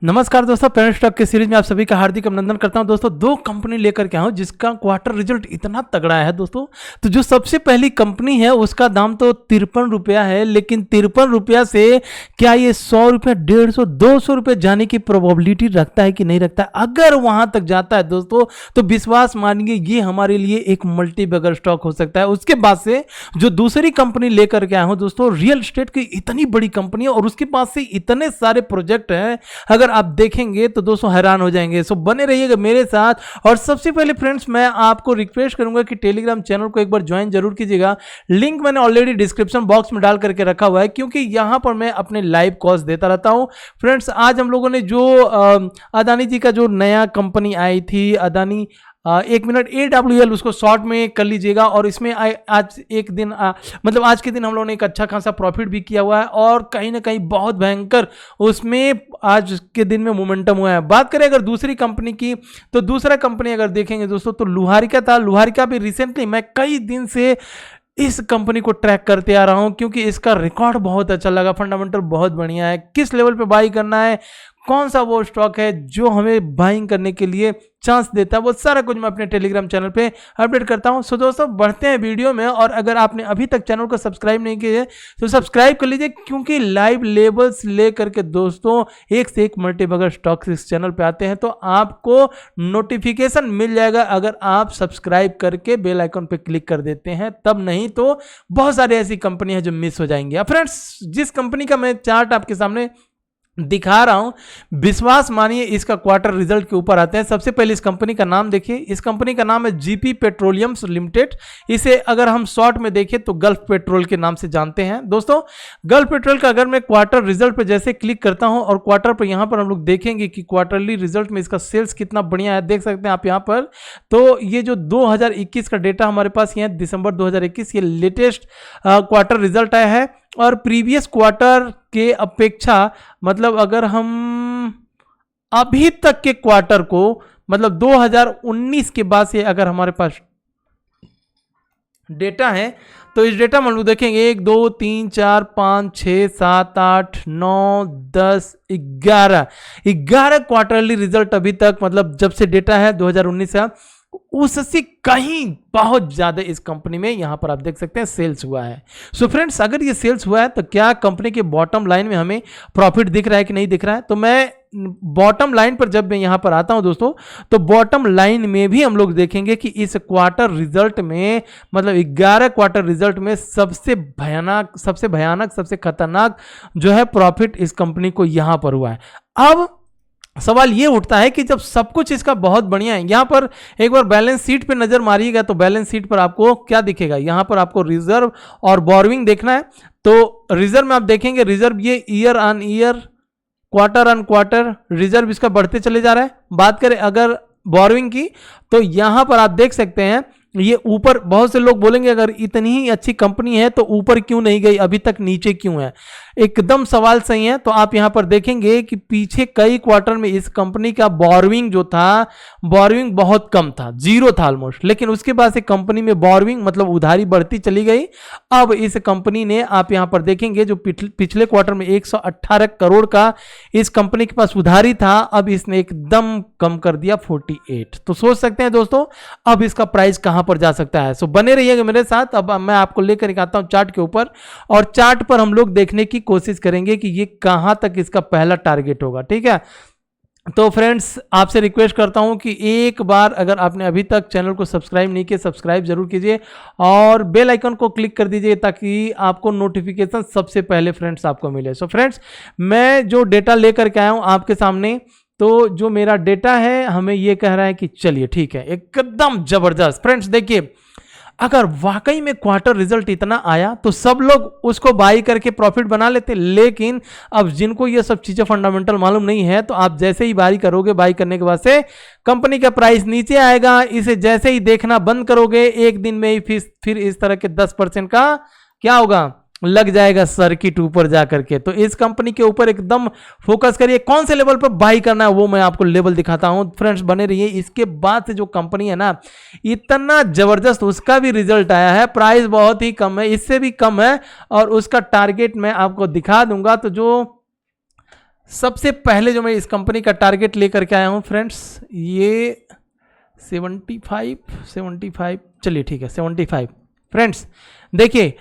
नमस्कार दोस्तों, parent stock के सीरीज में आप सभी का हार्दिक अभिनंदन करता हूं। दोस्तों, दो कंपनी लेकर के आया हूं जिसका क्वार्टर रिजल्ट इतना तगड़ा है। दोस्तों, तो जो सबसे पहली कंपनी है उसका दाम तो 53 रुपया है, लेकिन 53 रुपया से क्या ये 100 रुपया, 150, 200 रुपये जाने की प्रोबेबिलिटी रखता है कि नहीं रखता है? अगर वहां तक जाता है दोस्तों, तो विश्वास मानिए ये हमारे लिए एक मल्टी बैगर स्टॉक हो सकता है। उसके बाद से जो दूसरी कंपनी लेकर के आया हूं दोस्तों, रियल एस्टेट की इतनी बड़ी कंपनी है और उसके पास से इतने सारे प्रोजेक्ट हैं, अगर आप देखेंगे तो दोस्तों हैरान हो जाएंगे। सो बने रहिएगा मेरे साथ। और सबसे पहले फ्रेंड्स, मैं आपको रिक्वेस्ट करूंगा कि टेलीग्राम चैनल को एक बार ज्वाइन जरूर कीजिएगा। लिंक मैंने ऑलरेडी डिस्क्रिप्शन बॉक्स में डाल करके रखा हुआ है, क्योंकि यहां पर मैं अपने लाइव कोर्स देता रहता हूं। फ्रेंड्स, आज हम लोगों ने जो अदानी जी का जो नया कंपनी आई थी, अदानी एक मिनट AWL, उसको शॉर्ट में कर लीजिएगा। और इसमें आज एक दिन मतलब आज के दिन हम लोगों ने एक अच्छा खासा प्रॉफिट भी किया हुआ है और कहीं ना कहीं बहुत भयंकर उसमें आज के दिन में मोमेंटम हुआ है। बात करें अगर दूसरी कंपनी की, तो दूसरा कंपनी अगर देखेंगे दोस्तों, तो लुहारिका था। लुहारिका भी रिसेंटली मैं कई दिन से इस कंपनी को ट्रैक करते आ रहा हूं, क्योंकि इसका रिकॉर्ड बहुत अच्छा लगा, फंडामेंटल बहुत बढ़िया है। किस लेवल पे बाई करना है, कौन सा वो स्टॉक है जो हमें बाइंग करने के लिए चांस देता है, वो सारा कुछ मैं अपने टेलीग्राम चैनल पे अपडेट करता हूं। सो दोस्तों, बढ़ते हैं वीडियो में। और अगर आपने अभी तक चैनल को सब्सक्राइब नहीं किया है तो सब्सक्राइब कर लीजिए, क्योंकि लाइव लेवल्स लेकर के दोस्तों एक से एक मल्टी बैगर स्टॉक्स इस चैनल पे आते हैं, तो आपको नोटिफिकेशन मिल जाएगा अगर आप सब्सक्राइब करके बेल आइकन पे क्लिक कर देते हैं तब। नहीं तो बहुत सारी ऐसी कंपनी है जो मिस हो जाएंगी। फ्रेंड्स, जिस कंपनी का मैं चार्ट आपके सामने दिखा रहा हूं, विश्वास मानिए इसका क्वार्टर रिजल्ट के ऊपर आते हैं। सबसे पहले इस कंपनी का नाम देखिए। इस कंपनी का नाम है GP पेट्रोलियम्स लिमिटेड। इसे अगर हम शॉर्ट में देखें तो गल्फ पेट्रोल के नाम से जानते हैं। दोस्तों, गल्फ पेट्रोल का अगर मैं क्वार्टर रिजल्ट पे जैसे क्लिक करता हूं और क्वार्टर पर यहां पर हम लोग देखेंगे कि क्वार्टरली रिजल्ट में इसका सेल्स कितना बढ़िया है, देख सकते हैं आप यहां पर। तो ये जो 2021 का डेटा हमारे पास है, दिसंबर 2021, ये लेटेस्ट क्वार्टर रिजल्ट आया है। और प्रीवियस क्वार्टर के अपेक्षा, मतलब अगर हम अभी तक के क्वार्टर को, मतलब 2019 के बाद से अगर हमारे पास डेटा है, तो इस डेटा में हम लोग देखेंगे 1 2 3 4 5 6 7 8 9 10 11 क्वार्टरली रिजल्ट अभी तक, मतलब जब से डेटा है 2019 का, उससे कहीं बहुत ज्यादा इस कंपनी में यहां पर आप देख सकते हैं सेल्स हुआ है। सो फ्रेंड्स, अगर ये सेल्स हुआ है तो क्या कंपनी के बॉटम लाइन में हमें प्रॉफिट दिख रहा है कि नहीं दिख रहा है? तो मैं बॉटम लाइन पर जब मैं यहां पर आता हूं दोस्तों, तो बॉटम लाइन में भी हम लोग देखेंगे कि इस क्वार्टर रिजल्ट में, मतलब 11 क्वार्टर रिजल्ट में सबसे भयानक, सबसे खतरनाक जो है प्रॉफिट इस कंपनी को यहां पर हुआ है। अब सवाल ये उठता है कि जब सब कुछ इसका बहुत बढ़िया है, यहां पर एक बार बैलेंस शीट पे नजर मारिएगा तो बैलेंस शीट पर आपको क्या दिखेगा? यहां पर आपको रिजर्व और बोरोइंग देखना है। तो रिजर्व में आप देखेंगे, रिजर्व ये year on year, quarter on quarter reserve इसका बढ़ते चले जा रहा है। बात करें अगर बोरोइंग की, तो यहां पर आप देख सकते हैं ये ऊपर, बहुत से लोग बोलेंगे अगर इतनी ही अच्छी कंपनी है तो ऊपर क्यों नहीं गई, अभी तक नीचे क्यों है? एकदम सवाल सही है। तो आप यहां पर देखेंगे कि पीछे कई क्वार्टर में इस कंपनी का बोरोइंग जो था, बोरोइंग बहुत कम था, 0 था ऑलमोस्ट। लेकिन उसके बाद से कंपनी में बोरोइंग, मतलब उधारी बढ़ती चली गई। अब इस कंपनी ने, आप यहां पर देखेंगे जो पिछले क्वार्टर में 118 करोड़ का इस कंपनी के पास उधारी था, अब इसने एकदम कम कर दिया 48। तो सोच सकते हैं दोस्तों अब इसका प्राइस कहां पर जा सकता है। सो बने रहिएगा मेरे साथ। अब मैं आपको लेकर आता हूं चार्ट के ऊपर, और चार्ट पर हम लोग देखने की कोशिश करेंगे कि ये कहां तक इसका पहला टारगेट होगा। ठीक है, तो फ्रेंड्स, आपसे रिक्वेस्ट करता हूं कि एक बार अगर आपने अभी तक चैनल को सब्सक्राइब नहीं किया, सब्सक्राइब जरूर कीजिए और बेल आइकन को क्लिक कर दीजिए, ताकि आपको नोटिफिकेशन सबसे पहले फ्रेंड्स आपको मिले। सो फ्रेंड्स, मैं जो डेटा लेकर के आया हूं आपके सामने, तो जो मेरा डेटा है हमें ये कह रहा है कि चलिए ठीक है, एकदम जबरदस्त। फ्रेंड्स देखिए, अगर वाकई में क्वार्टर रिजल्ट इतना आया तो सब लोग उसको बाई करके प्रॉफिट बना लेते। लेकिन अब जिनको ये सब चीजें फंडामेंटल मालूम नहीं है, तो आप जैसे ही बाई करोगे, बाई करने के बाद से कंपनी का प्राइस नीचे आएगा, इसे जैसे ही देखना बंद करोगे, एक दिन में ही फिर इस तरह के 10% का क्या होगा, लग जाएगा सर्किट ऊपर जाकर के। तो इस कंपनी के ऊपर एकदम फोकस करिए। कौन से लेवल पर बाई करना है वो मैं आपको लेवल दिखाता हूं। फ्रेंड्स बने रहिए। इसके बाद से जो कंपनी है ना, इतना जबरदस्त उसका भी रिजल्ट आया है, प्राइस बहुत ही कम है, इससे भी कम है, और उसका टारगेट मैं आपको दिखा दूंगा। तो जो सबसे पहले जो मैं इस कंपनी का टारगेट लेकर के आया हूं फ्रेंड्स, ये 75, चलिए ठीक है 75। फ्रेंड्स देखिए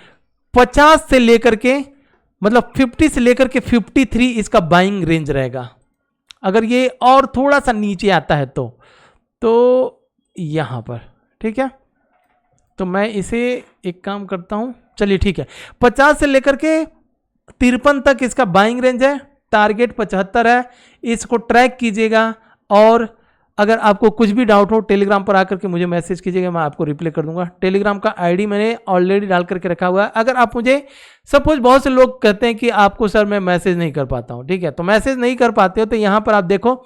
50 से लेकर के मतलब 50 से लेकर के 53 इसका बाइंग रेंज रहेगा। अगर ये और थोड़ा सा नीचे आता है तो यहां पर, ठीक है। तो मैं इसे एक काम करता हूं, चलिए ठीक है 50 से लेकर के 53 तक इसका बाइंग रेंज है, टारगेट 75 है। इसको ट्रैक कीजिएगा और अगर आपको कुछ भी डाउट हो टेलीग्राम पर आकर के मुझे मैसेज कीजिएगा, मैं आपको रिप्लाई कर दूंगा। टेलीग्राम का आईडी मैंने ऑलरेडी डाल करके रखा हुआ है। अगर आप मुझे सपोज, बहुत से लोग कहते हैं कि आपको सर मैं मैसेज नहीं कर पाता हूं, ठीक है, तो मैसेज नहीं कर पाते हो तो यहां पर आप देखो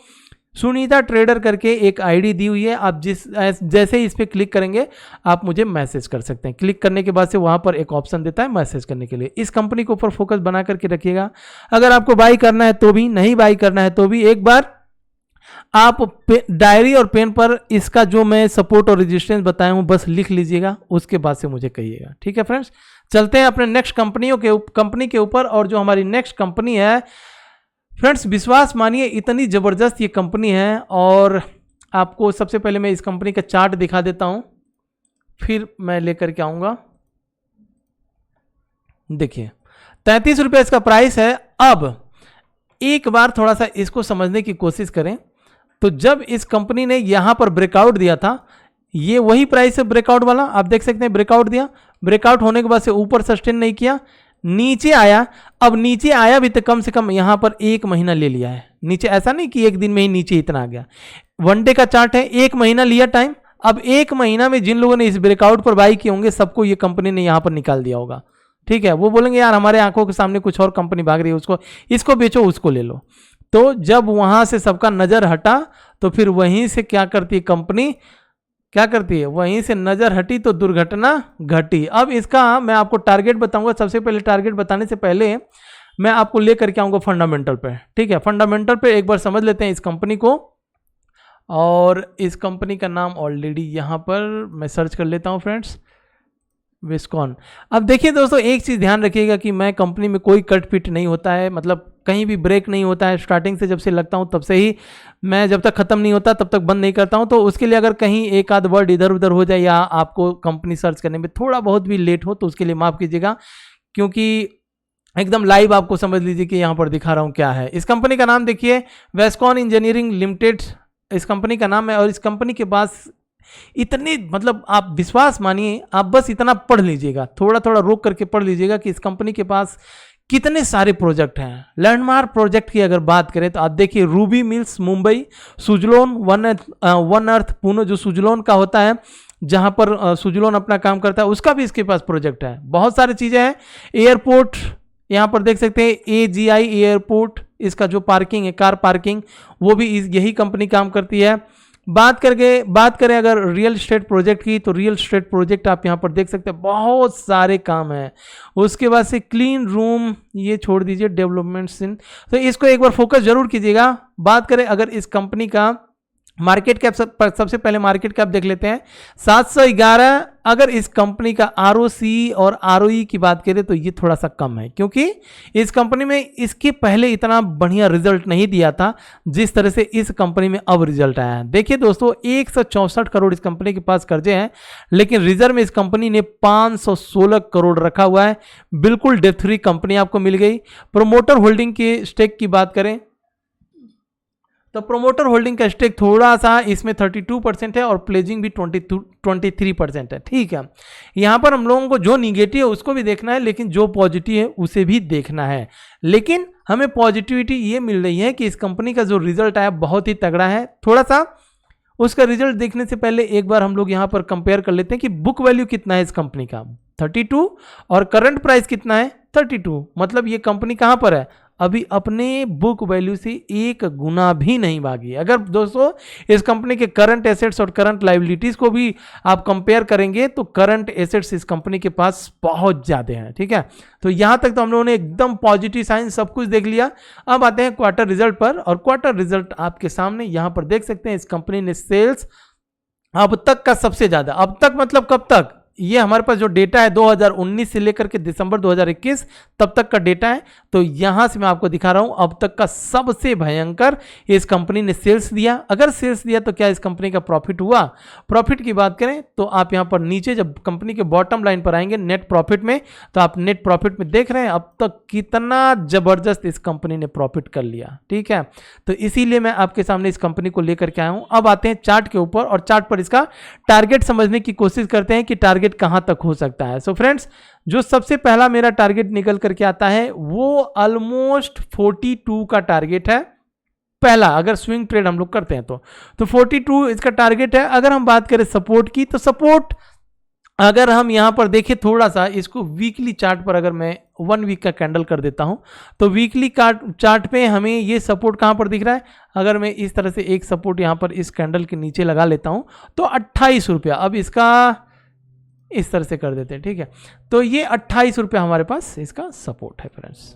सुनीता ट्रेडर करके एक आईडी दी हुई है, आप जैसे ही इस पर क्लिक करेंगे आप मुझे मैसेज कर सकते हैं। क्लिक करने के बाद से वहां पर एक ऑप्शन देता है मैसेज करने के लिए। इस कंपनी के ऊपर फोकस बना करके रखिएगा। अगर आपको बाई करना है तो भी, नहीं बाई करना है तो भी, एक बार आप डायरी और पेन पर इसका जो मैं सपोर्ट और रेजिस्टेंस बताया हूं बस लिख लीजिएगा, उसके बाद से मुझे कहिएगा। ठीक है फ्रेंड्स, चलते हैं अपने नेक्स्ट कंपनी के ऊपर। और जो हमारी नेक्स्ट कंपनी है फ्रेंड्स, विश्वास मानिए इतनी जबरदस्त ये कंपनी है। और आपको सबसे पहले मैं इस कंपनी का चार्ट दिखा देता हूं, फिर मैं लेकर के आऊंगा। देखिए 33 रुपये इसका प्राइस है। अब एक बार थोड़ा सा इसको समझने की कोशिश करें तो जब इस कंपनी ने यहां पर ब्रेकआउट दिया था, ये वही प्राइस है ब्रेकआउट वाला, आप देख सकते हैं ब्रेकआउट दिया, ब्रेकआउट होने के बाद से ऊपर सस्टेन नहीं किया, नीचे आया। अब नीचे आया भी तो कम से कम यहां पर 1 महीना ले लिया है नीचे, ऐसा नहीं कि एक दिन में ही नीचे इतना आ गया। 1 डे का चार्ट है, 1 महीना लिया टाइम। अब 1 महीना में जिन लोगों ने इस ब्रेकआउट पर बाई किए होंगे सबको ये कंपनी ने यहां पर निकाल दिया होगा। ठीक है, वो बोलेंगे यार हमारे आंखों के सामने कुछ और कंपनी भाग रही है, उसको इसको बेचो उसको ले लो। तो जब वहां से सबका नजर हटा तो फिर वहीं से क्या करती है कंपनी, क्या करती है, वहीं से नजर हटी तो दुर्घटना घटी। अब इसका मैं आपको टारगेट बताऊंगा। सबसे पहले टारगेट बताने से पहले मैं आपको लेकर के आऊंगा फंडामेंटल पे। ठीक है, फंडामेंटल पे एक बार समझ लेते हैं इस कंपनी को। और इस कंपनी का नाम ऑलरेडी यहां पर मैं सर्च कर लेता हूं फ्रेंड्स, विस्कॉन। अब देखिए दोस्तों, एक चीज़ ध्यान रखिएगा कि मैं कंपनी में कोई कट फिट नहीं होता है, मतलब कहीं भी ब्रेक नहीं होता है। स्टार्टिंग से जब से लगता हूं तब से ही मैं, जब तक खत्म नहीं होता तब तक बंद नहीं करता हूं। तो उसके लिए अगर कहीं एक आध वर्ड इधर उधर हो जाए या आपको कंपनी सर्च करने में थोड़ा बहुत भी लेट हो तो उसके लिए माफ़ कीजिएगा, क्योंकि एकदम लाइव आपको समझ लीजिए कि यहाँ पर दिखा रहा हूँ क्या है। इस कंपनी का नाम देखिए, वेस्कॉन इंजीनियरिंग लिमिटेड इस कंपनी का नाम है। और इस कंपनी के पास इतने, मतलब आप विश्वास मानिए, आप बस इतना पढ़ लीजिएगा, थोड़ा थोड़ा रोक करके पढ़ लीजिएगा कि इस कंपनी के पास कितने सारे प्रोजेक्ट हैं। लैंडमार्क प्रोजेक्ट की अगर बात करें तो आप देखिए, Ruby mills Mumbai, Suzlon one earth Pune, जो सुजलोन का होता है जहां पर सुजलोन अपना काम करता है, उसका भी इसके पास प्रोजेक्ट है। बहुत सारी चीजें हैं। एयरपोर्ट यहां पर देख सकते हैं, AGI एयरपोर्ट, इसका जो पार्किंग है, कार पार्किंग, वो भी यही कंपनी काम करती है। बात करें अगर रियल एस्टेट प्रोजेक्ट की, तो रियल एस्टेट प्रोजेक्ट आप यहां पर देख सकते हैं, बहुत सारे काम हैं। उसके बाद से क्लीन रूम, ये छोड़ दीजिए, डेवलपमेंट्स इन, तो इसको एक बार फोकस जरूर कीजिएगा। बात करें अगर इस कंपनी का मार्केट कैप, सबसे पहले मार्केट कैप देख लेते हैं 711। अगर इस कंपनी का ROC और ROE की बात करें तो ये थोड़ा सा कम है, क्योंकि इस कंपनी में इसके पहले इतना बढ़िया रिजल्ट नहीं दिया था जिस तरह से इस कंपनी में अब रिजल्ट आया है। देखिए दोस्तों, 164 करोड़ इस कंपनी के पास कर्जे हैं, लेकिन रिजर्व में इस कंपनी ने 516 करोड़ रखा हुआ है। बिल्कुल डेट फ्री कंपनी आपको मिल गई। प्रोमोटर होल्डिंग के स्टेक की बात करें तो प्रोमोटर होल्डिंग का स्टेक थोड़ा सा इसमें 32% है और प्लेजिंग भी 23% है। ठीक है, यहां पर हम लोगों को जो निगेटिव है उसको भी देखना है, लेकिन जो पॉजिटिव है उसे भी देखना है। लेकिन हमें पॉजिटिविटी ये मिल रही है कि इस कंपनी का जो रिजल्ट आया बहुत ही तगड़ा है। थोड़ा सा उसका रिजल्ट देखने से पहले एक बार हम लोग यहां पर कंपेयर कर लेते हैं कि बुक वैल्यू कितना है इस कंपनी का, 32, और करंट प्राइस कितना है, 32। मतलब ये कंपनी कहां पर है, अभी अपने बुक वैल्यू से 1 गुना भी नहीं भागी। अगर दोस्तों इस कंपनी के करंट एसेट्स और करंट लायबिलिटीज को भी आप कंपेयर करेंगे तो करंट एसेट्स इस कंपनी के पास बहुत ज्यादा हैं। ठीक है, तो यहां तक तो हम लोगों ने एकदम पॉजिटिव साइन सब कुछ देख लिया। अब आते हैं क्वार्टर रिजल्ट पर, और क्वार्टर रिजल्ट आपके सामने यहां पर देख सकते हैं। इस कंपनी ने सेल्स अब तक का सबसे ज्यादा, अब तक मतलब कब तक, ये हमारे पास जो डेटा है 2019 से लेकर के दिसंबर 2021 तब तक का डेटा है। तो यहां से मैं आपको दिखा रहा हूं अब तक का सबसे भयंकर इस कंपनी ने सेल्स दिया। अगर सेल्स दिया तो क्या इस कंपनी का प्रॉफिट हुआ? प्रॉफिट की बात करें तो आप यहां पर नीचे जब कंपनी के बॉटम लाइन पर आएंगे नेट प्रॉफिट में, तो आप नेट प्रॉफिट में देख रहे हैं अब तक कितना जबरदस्त इस कंपनी ने प्रॉफिट कर लिया। ठीक है, तो इसीलिए मैं आपके सामने इस कंपनी को लेकर के आया हूं। अब आते हैं चार्ट के ऊपर और चार्ट पर इसका टारगेट समझने की कोशिश करते हैं कि टारगेट कहां तक हो सकता है। सो फ्रेंड्स, जो सबसे पहला मेरा टारगेट निकल करके आता है वो ऑलमोस्ट 42 का टारगेट है पहला, अगर स्विंग ट्रेड हम लोग करते हैं तो 42 इसका टारगेट है। अगर हम बात करें सपोर्ट की, तो सपोर्ट अगर हम यहां पर देखें थोड़ा सा इसको वीकली चार्ट पर, अगर मैं 1 वीक का कैंडल कर देता हूं तो वीकली चार्ट पे हमें ये सपोर्ट कहां पर दिख रहा है। अगर मैं इस तरह से एक सपोर्ट यहां पर इस कैंडल के नीचे लगा लेता हूं तो 28 रुपया, अब इसका इस तरह से कर देते हैं। ठीक है, तो ये 28 रुपया हमारे पास इसका सपोर्ट है फ्रेंड्स,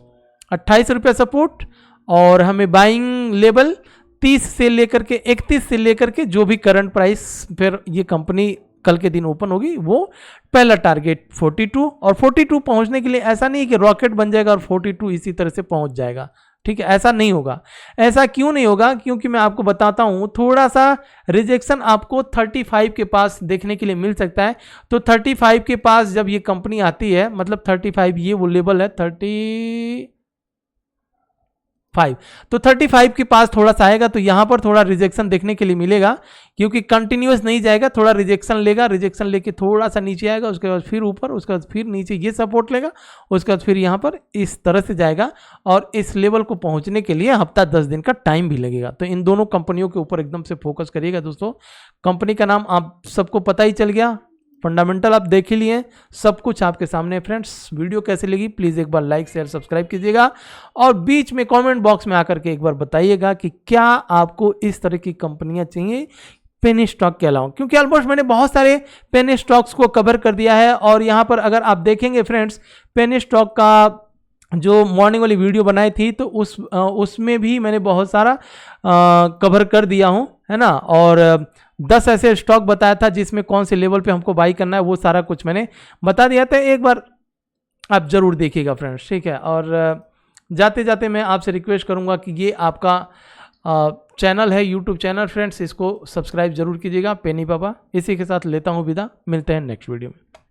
28 रुपया सपोर्ट। और हमें बाइंग लेवल 30 से लेकर के 31 से लेकर के जो भी करंट प्राइस फिर ये कंपनी कल के दिन ओपन होगी वो पहला टारगेट 42। और 42 पहुंचने के लिए ऐसा नहीं कि रॉकेट बन जाएगा और 42 इसी तरह से पहुंच जाएगा। ठीक है, ऐसा नहीं होगा। ऐसा क्यों नहीं होगा? क्योंकि मैं आपको बताता हूं, थोड़ा सा रिजेक्शन आपको 35 के पास देखने के लिए मिल सकता है। तो 35 के पास जब ये कंपनी आती है, मतलब 35 ये वो लेवल है 35, तो 35 के पास थोड़ा सा आएगा तो यहां पर थोड़ा रिजेक्शन देखने के लिए मिलेगा, क्योंकि कंटिन्यूअस नहीं जाएगा, थोड़ा रिजेक्शन लेगा, रिजेक्शन लेके थोड़ा सा नीचे आएगा, उसके बाद फिर ऊपर, उसके बाद फिर नीचे ये सपोर्ट लेगा, उसके बाद फिर यहां पर इस तरह से जाएगा। और इस लेवल को पहुंचने के लिए हफ्ता 10 दिन का टाइम भी लगेगा। तो इन दोनों कंपनियों के ऊपर एकदम से फोकस करिएगा दोस्तों। कंपनी का नाम आप सबको पता ही चल गया, फंडामेंटल आप देख ही लिए, सब कुछ आपके सामने। फ्रेंड्स, वीडियो कैसी लगी प्लीज़ एक बार लाइक शेयर सब्सक्राइब कीजिएगा और बीच में कमेंट बॉक्स में आकर के एक बार बताइएगा कि क्या आपको इस तरह की कंपनियां चाहिए पेनी स्टॉक के अलावा, क्योंकि ऑलमोस्ट मैंने बहुत सारे पेनी स्टॉक्स को कवर कर दिया है। और यहाँ पर अगर आप देखेंगे फ्रेंड्स, पेनी स्टॉक का जो मॉर्निंग वाली वीडियो बनाई थी तो उसमें भी मैंने बहुत सारा कवर कर दिया हूँ, है ना। और 10 ऐसे स्टॉक बताया था जिसमें कौन से लेवल पे हमको बाई करना है, वो सारा कुछ मैंने बता दिया था। एक बार आप जरूर देखिएगा फ्रेंड्स, ठीक है। और जाते जाते मैं आपसे रिक्वेस्ट करूंगा कि ये आपका चैनल है, यूट्यूब चैनल फ्रेंड्स, इसको सब्सक्राइब जरूर कीजिएगा। पेनी पापा इसी के साथ लेता हूँ विदा, मिलते हैं नेक्स्ट वीडियो में।